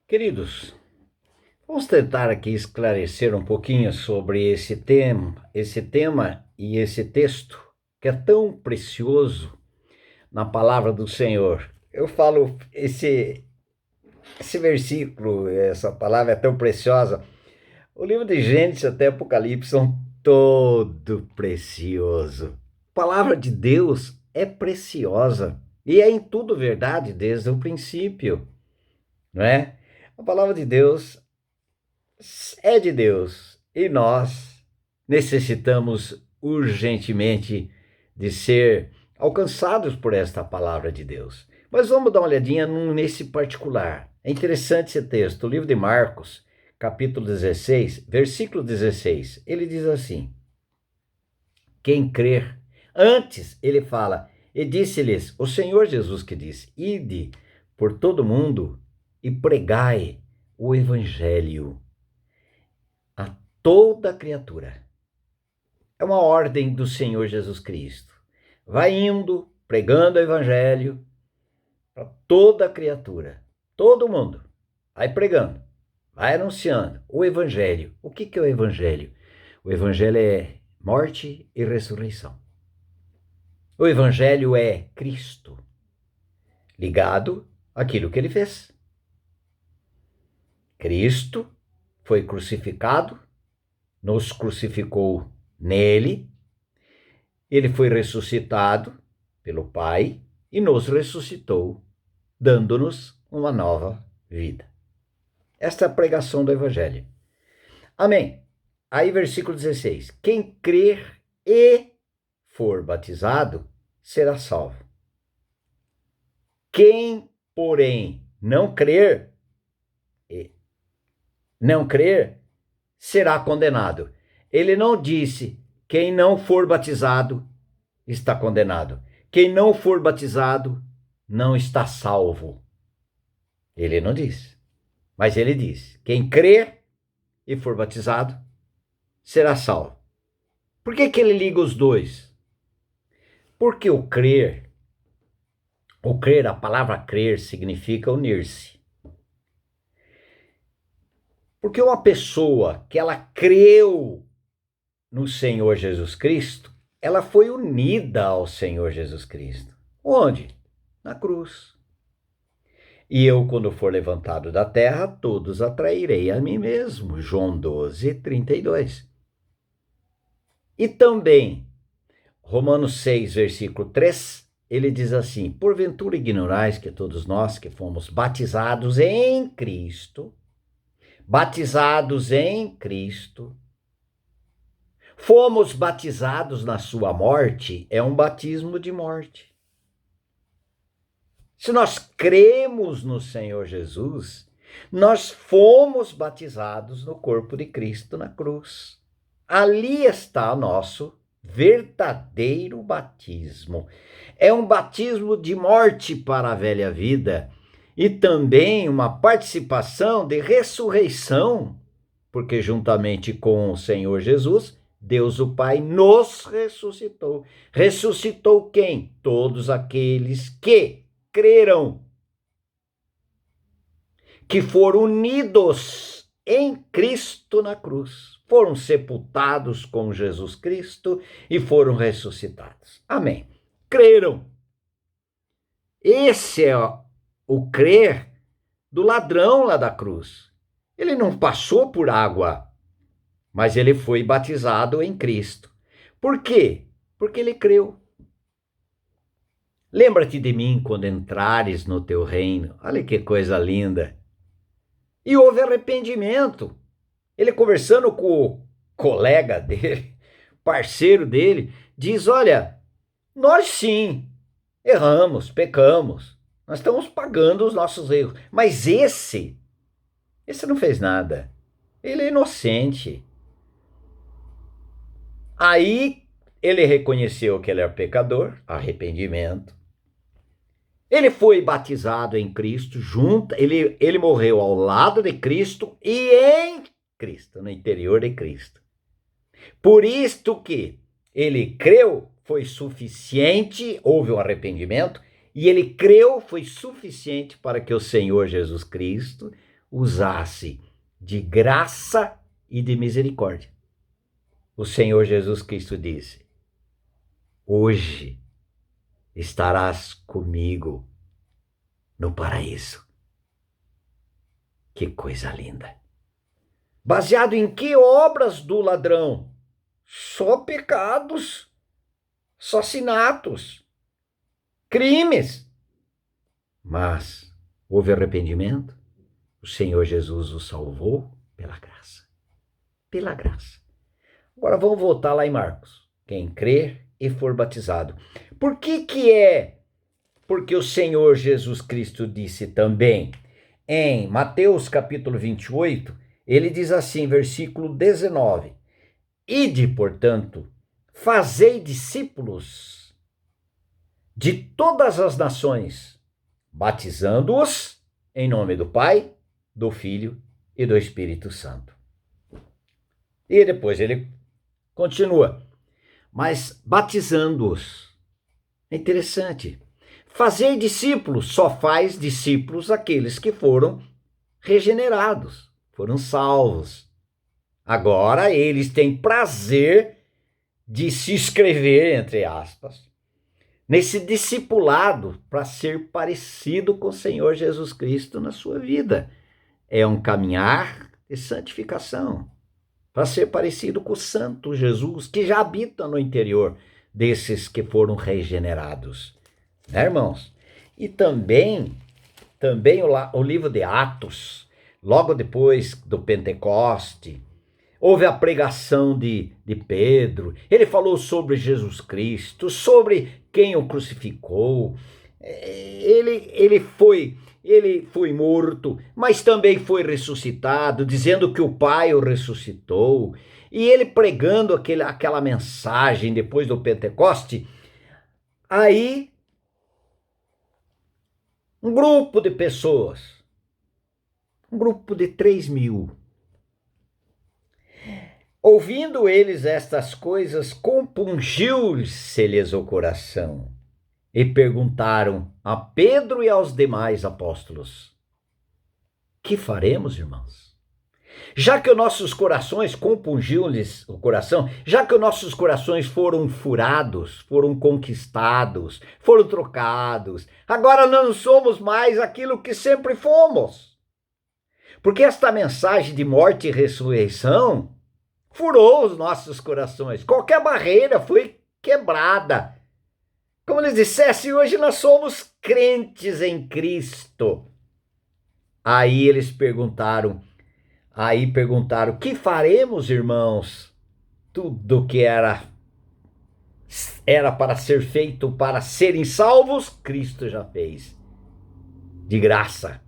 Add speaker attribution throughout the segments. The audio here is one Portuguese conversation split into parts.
Speaker 1: Queridos, vamos tentar aqui esclarecer um pouquinho sobre esse tema e esse texto que é tão precioso na palavra do Senhor. Eu falo, esse versículo, essa palavra é tão preciosa. O livro de Gênesis até Apocalipse são todo precioso. A palavra de Deus é preciosa e é em tudo verdade desde o princípio, não é? A palavra de Deus é de Deus e nós necessitamos urgentemente de ser alcançados por esta palavra de Deus. Mas vamos dar uma olhadinha nesse particular. É interessante esse texto, o livro de Marcos, capítulo 16, versículo 16. Ele diz assim: quem crer, antes ele fala, e disse-lhes, o Senhor Jesus que disse: ide por todo mundo e pregai o evangelho a toda criatura. É uma ordem do Senhor Jesus Cristo. Vai indo, pregando o evangelho para toda criatura, todo mundo. Vai pregando, vai anunciando o evangelho. O que é o evangelho? O evangelho é morte e ressurreição. O evangelho é Cristo, ligado àquilo que ele fez. Cristo foi crucificado, nos crucificou nele, ele foi ressuscitado pelo Pai e nos ressuscitou, dando-nos uma nova vida. Esta é a pregação do Evangelho. Amém. Aí, versículo 16: quem crer e for batizado será salvo. Quem, porém, não crer, será condenado. Ele não disse: quem não for batizado está condenado. Quem não for batizado não está salvo. Ele não disse. Mas ele diz: quem crer e for batizado será salvo. Por que ele liga os dois? Porque a palavra crer significa unir-se. Porque uma pessoa que ela creu no Senhor Jesus Cristo, ela foi unida ao Senhor Jesus Cristo. Onde? Na cruz. E eu, quando for levantado da terra, todos atrairei a mim mesmo. João 12, 32. E também, Romanos 6, versículo 3, ele diz assim: porventura ignorais que todos nós que fomos batizados em Cristo, fomos batizados na sua morte, é um batismo de morte. Se nós cremos no Senhor Jesus, nós fomos batizados no corpo de Cristo na cruz. Ali está o nosso verdadeiro batismo. É um batismo de morte para a velha vida e também uma participação de ressurreição, porque juntamente com o Senhor Jesus, Deus o Pai nos ressuscitou. Ressuscitou quem? Todos aqueles que creram, que foram unidos em Cristo na cruz, foram sepultados com Jesus Cristo e foram ressuscitados. Amém. Creram. Esse é o crer do ladrão lá da cruz. Ele não passou por água, mas ele foi batizado em Cristo. Por quê? Porque ele creu. Lembra-te de mim quando entrares no teu reino. Olha que coisa linda. E houve arrependimento. Ele conversando com o colega dele, parceiro dele, diz: olha, nós sim erramos, pecamos. Nós estamos pagando os nossos erros. Mas esse não fez nada. Ele é inocente. Aí ele reconheceu que ele era pecador, arrependimento. Ele foi batizado em Cristo, ele morreu ao lado de Cristo e em Cristo, no interior de Cristo. Por isto que ele creu, foi suficiente, houve um arrependimento, e ele creu, foi suficiente para que o Senhor Jesus Cristo usasse de graça e de misericórdia. O Senhor Jesus Cristo disse: hoje estarás comigo no paraíso. Que coisa linda! Baseado em que obras do ladrão? Só pecados, assassinatos, crimes. Mas houve arrependimento, o Senhor Jesus o salvou pela graça. Pela graça. Agora vamos voltar lá em Marcos. Quem crer e for batizado. Por que que é? Porque o Senhor Jesus Cristo disse também, em Mateus capítulo 28, ele diz assim, versículo 19, ide, portanto, fazei discípulos de todas as nações, batizando-os em nome do Pai, do Filho e do Espírito Santo. E depois ele continua, mas batizando-os. É interessante. Fazer discípulos, só faz discípulos aqueles que foram regenerados, foram salvos. Agora eles têm prazer de se inscrever, entre aspas, nesse discipulado para ser parecido com o Senhor Jesus Cristo na sua vida. É um caminhar de santificação, para ser parecido com o Santo Jesus, que já habita no interior desses que foram regenerados. Né, irmãos? E também o livro de Atos, logo depois do Pentecoste, houve a pregação de Pedro, ele falou sobre Jesus Cristo, sobre quem o crucificou, ele foi morto, mas também foi ressuscitado, dizendo que o Pai o ressuscitou, e ele pregando aquela mensagem depois do Pentecoste, aí um grupo de pessoas, um grupo de 3.000, ouvindo eles estas coisas, compungiu-se-lhes o coração e perguntaram a Pedro e aos demais apóstolos: que faremos, irmãos? Já que os nossos corações compungiu-lhes o coração, já que os nossos corações foram furados, foram conquistados, foram trocados, agora não somos mais aquilo que sempre fomos. Porque esta mensagem de morte e ressurreição furou os nossos corações. Qualquer barreira foi quebrada. Como eles dissessem, hoje nós somos crentes em Cristo. Aí eles perguntaram, que faremos, irmãos? Tudo que era para ser feito para serem salvos, Cristo já fez. De graça.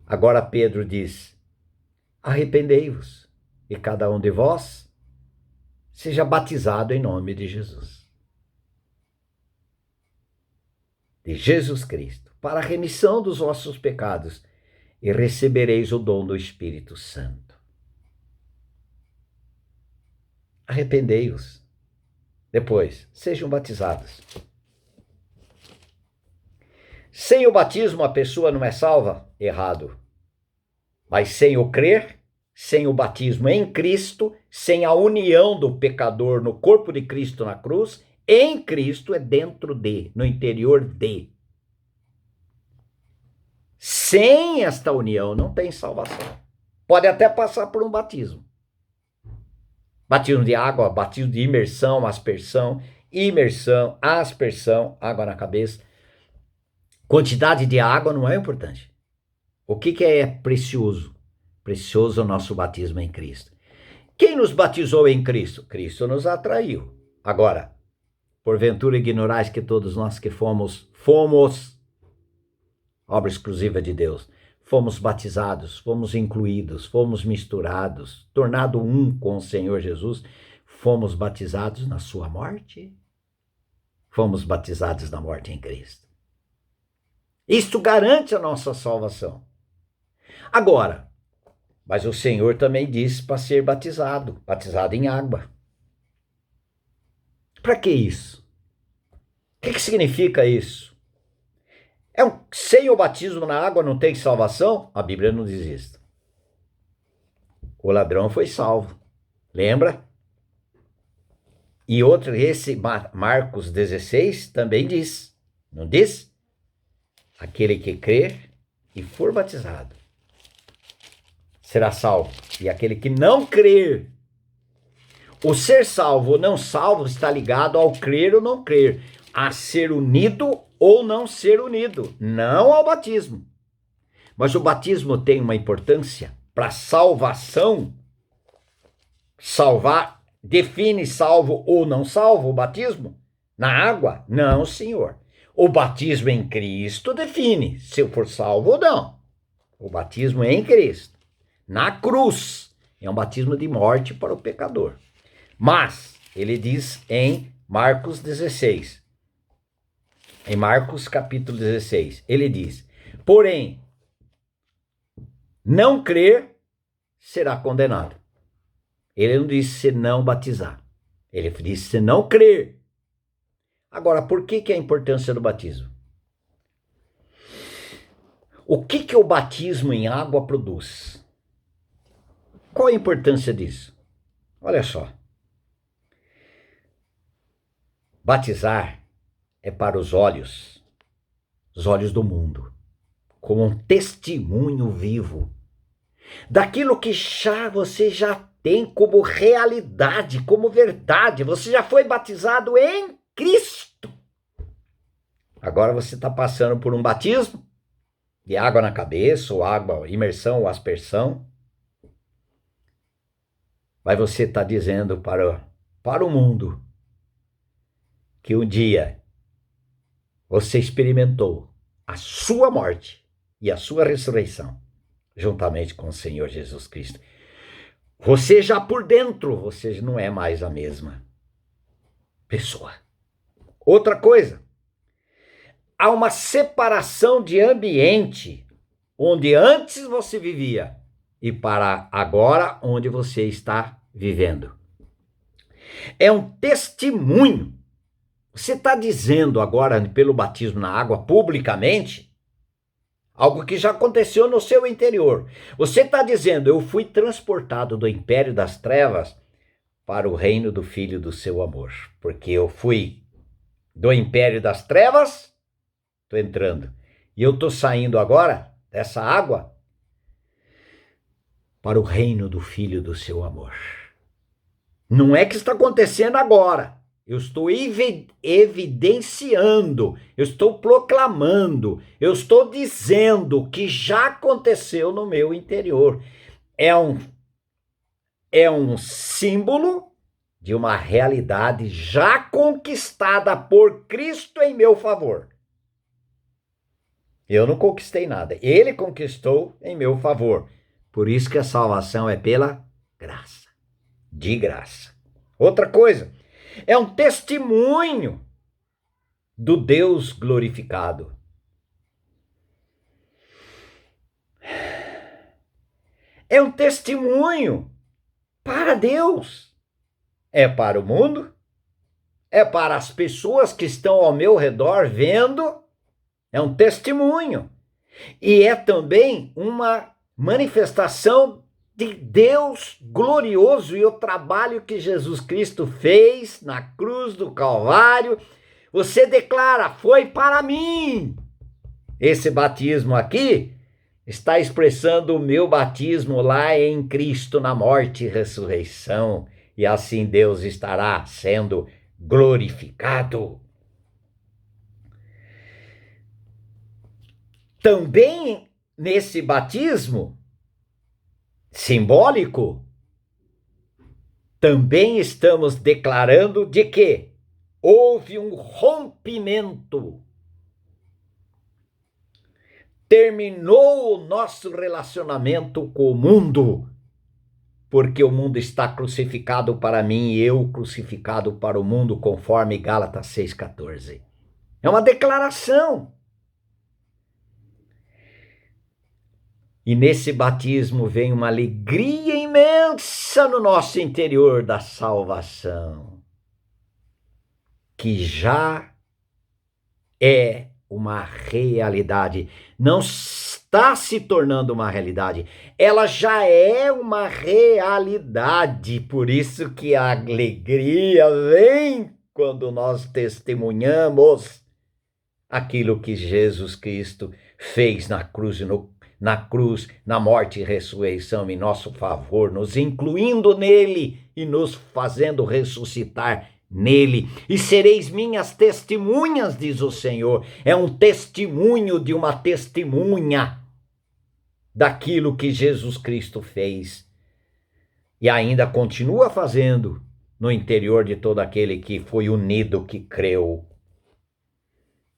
Speaker 1: Agora Pedro diz: arrependei-vos e cada um de vós seja batizado em nome de Jesus. De Jesus Cristo, para a remissão dos vossos pecados, e recebereis o dom do Espírito Santo. Arrependei-vos. Depois, sejam batizados. Sem o batismo a pessoa não é salva? Errado. Mas sem o crer, sem o batismo em Cristo, sem a união do pecador no corpo de Cristo na cruz, em Cristo é dentro de, no interior de. Sem esta união não tem salvação. Pode até passar por um batismo. Batismo de água, batismo de imersão, aspersão, água na cabeça. Quantidade de água não é importante. O que é precioso? Precioso é o nosso batismo em Cristo. Quem nos batizou em Cristo? Cristo nos atraiu. Agora, porventura ignorais que todos nós que fomos obra exclusiva de Deus, fomos batizados, fomos incluídos, fomos misturados, tornado um com o Senhor Jesus, fomos batizados na sua morte, fomos batizados na morte em Cristo. Isto garante a nossa salvação. Agora, mas o Senhor também disse para ser batizado em água. Para que isso? O que significa isso? Sem o batismo na água não tem salvação? A Bíblia não diz isso. O ladrão foi salvo. Lembra? E outro, esse Marcos 16 também diz. Não diz? Aquele que crer e for batizado será salvo. E aquele que não crer. O ser salvo ou não salvo está ligado ao crer ou não crer. A ser unido ou não ser unido. Não ao batismo. Mas o batismo tem uma importância para salvação. Salvar, define salvo ou não salvo o batismo? Na água? Não, senhor. O batismo em Cristo define se eu for salvo ou não. O batismo em Cristo. Na cruz. É um batismo de morte para o pecador. Mas, ele diz em Marcos 16. Em Marcos capítulo 16. Ele diz, porém, não crer será condenado. Ele não disse se não batizar. Ele disse se não crer. Agora, por que a importância do batismo? O que o batismo em água produz? Qual a importância disso? Olha só. Batizar é para os olhos do mundo, como um testemunho vivo daquilo que você já tem como realidade, como verdade. Você já foi batizado em Cristo. Agora você está passando por um batismo de água na cabeça, ou água, imersão ou aspersão. Mas você está dizendo para o mundo que um dia você experimentou a sua morte e a sua ressurreição, juntamente com o Senhor Jesus Cristo. Você já por dentro, você não é mais a mesma pessoa. Outra coisa, há uma separação de ambiente, onde antes você vivia e para agora onde você está vivendo. É um testemunho. Você está dizendo agora, pelo batismo na água, publicamente, algo que já aconteceu no seu interior. Você está dizendo, eu fui transportado do império das trevas para o reino do Filho do seu amor. Porque eu fui do império das trevas, estou entrando, e eu estou saindo agora dessa água para o reino do Filho do seu amor. Não é que está acontecendo agora. Eu estou evidenciando, eu estou proclamando, eu estou dizendo que já aconteceu no meu interior. É um símbolo de uma realidade já conquistada por Cristo em meu favor. Eu não conquistei nada, ele conquistou em meu favor. Por isso que a salvação é pela graça, de graça. Outra coisa, é um testemunho do Deus glorificado. É um testemunho para Deus. É para o mundo, é para as pessoas que estão ao meu redor vendo, é um testemunho. E é também uma manifestação de Deus glorioso e o trabalho que Jesus Cristo fez na cruz do Calvário. Você declara, foi para mim. Esse batismo aqui está expressando o meu batismo lá em Cristo na morte e ressurreição. E assim Deus estará sendo glorificado. Também nesse batismo simbólico, também estamos declarando de que houve um rompimento. Terminou o nosso relacionamento com o mundo, porque o mundo está crucificado para mim e eu crucificado para o mundo, conforme Gálatas 6,14. É uma declaração. E nesse batismo vem uma alegria imensa no nosso interior da salvação, que já é uma realidade. Não está se tornando uma realidade. Ela já é uma realidade. Por isso que a alegria vem quando nós testemunhamos aquilo que Jesus Cristo fez na cruz, na morte e ressurreição em nosso favor, nos incluindo nele e nos fazendo ressuscitar nele. E sereis minhas testemunhas, diz o Senhor. É um testemunho de uma testemunha daquilo que Jesus Cristo fez. E ainda continua fazendo no interior de todo aquele que foi unido, que creu.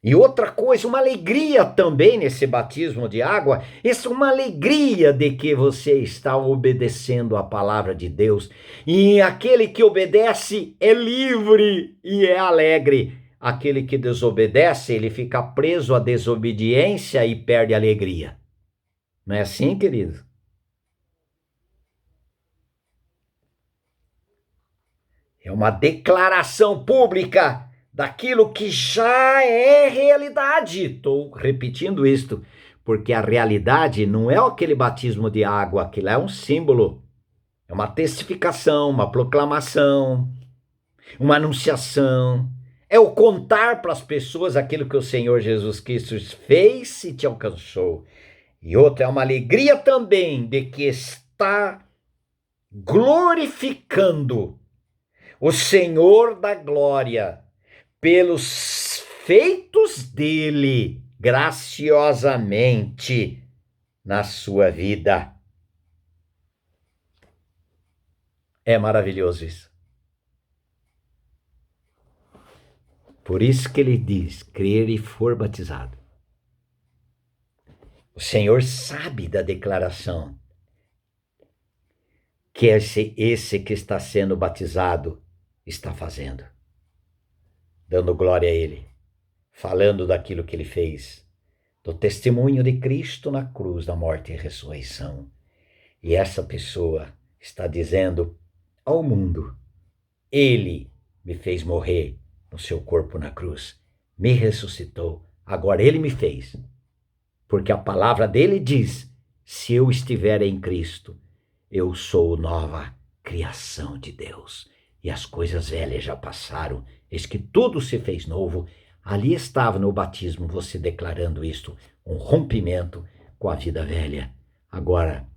Speaker 1: E outra coisa, uma alegria também nesse batismo de água, isso é uma alegria de que você está obedecendo a palavra de Deus. E aquele que obedece é livre e é alegre. Aquele que desobedece, ele fica preso à desobediência e perde a alegria. Não é assim, querido? É uma declaração pública daquilo que já é realidade. Estou repetindo isto, porque a realidade não é aquele batismo de água, aquilo é um símbolo, é uma testificação, uma proclamação, uma anunciação. É o contar para as pessoas aquilo que o Senhor Jesus Cristo fez e te alcançou. E outra é uma alegria também de que está glorificando o Senhor da glória pelos feitos dele graciosamente na sua vida. É maravilhoso isso. Por isso que ele diz, crer e for batizado. O Senhor sabe da declaração que esse que está sendo batizado está fazendo. Dando glória a ele, falando daquilo que ele fez, do testemunho de Cristo na cruz, da morte e ressurreição. E essa pessoa está dizendo ao mundo, ele me fez morrer no seu corpo na cruz, me ressuscitou, agora ele me fez. Porque a palavra dele diz, se eu estiver em Cristo, eu sou nova criação de Deus. E as coisas velhas já passaram, eis que tudo se fez novo. Ali estava no batismo você declarando isto, um rompimento com a vida velha, agora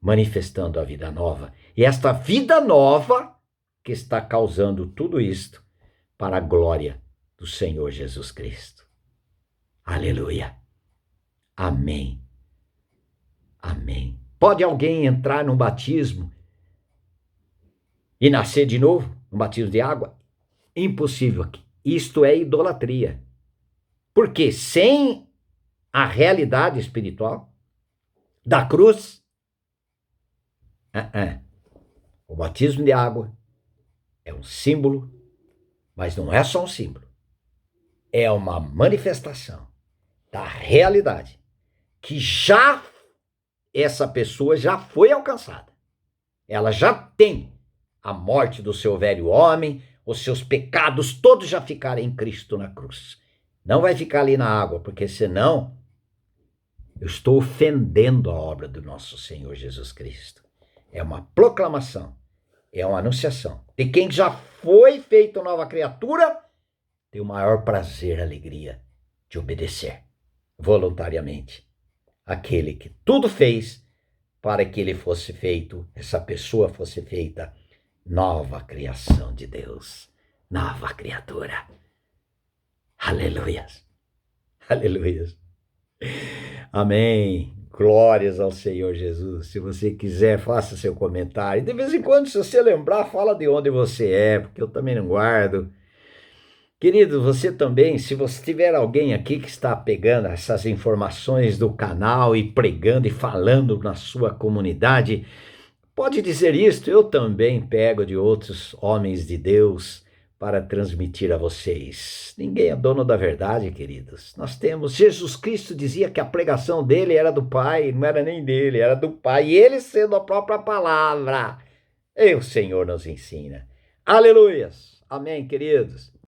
Speaker 1: manifestando a vida nova. E esta vida nova que está causando tudo isto para a glória do Senhor Jesus Cristo. Aleluia. Amém. Amém. Pode alguém entrar num batismo e nascer de novo, no batismo de água? Impossível. Isto é idolatria. Porque sem a realidade espiritual da cruz, o batismo de água é um símbolo, mas não é só um símbolo. É uma manifestação da realidade que já essa pessoa já foi alcançada. Ela já tem a morte do seu velho homem, os seus pecados todos já ficaram em Cristo na cruz. Não vai ficar ali na água, porque senão eu estou ofendendo a obra do nosso Senhor Jesus Cristo. É uma proclamação, é uma anunciação. De quem já foi feito nova criatura, tem o maior prazer e alegria de obedecer voluntariamente aquele que tudo fez para que ele fosse feito, essa pessoa fosse feita nova criação de Deus, nova criatura. Aleluias, aleluias. Amém. Glórias ao Senhor Jesus. Se você quiser, faça seu comentário. De vez em quando, se você lembrar, fala de onde você é, porque eu também não guardo. Querido, você também, se você tiver alguém aqui que está pegando essas informações do canal e pregando e falando na sua comunidade, pode dizer isto, eu também pego de outros homens de Deus para transmitir a vocês. Ninguém é dono da verdade, queridos. Nós temos, Jesus Cristo dizia que a pregação dele era do Pai, não era nem dele, era do Pai, e ele sendo a própria palavra. E o Senhor nos ensina. Aleluias. Amém, queridos.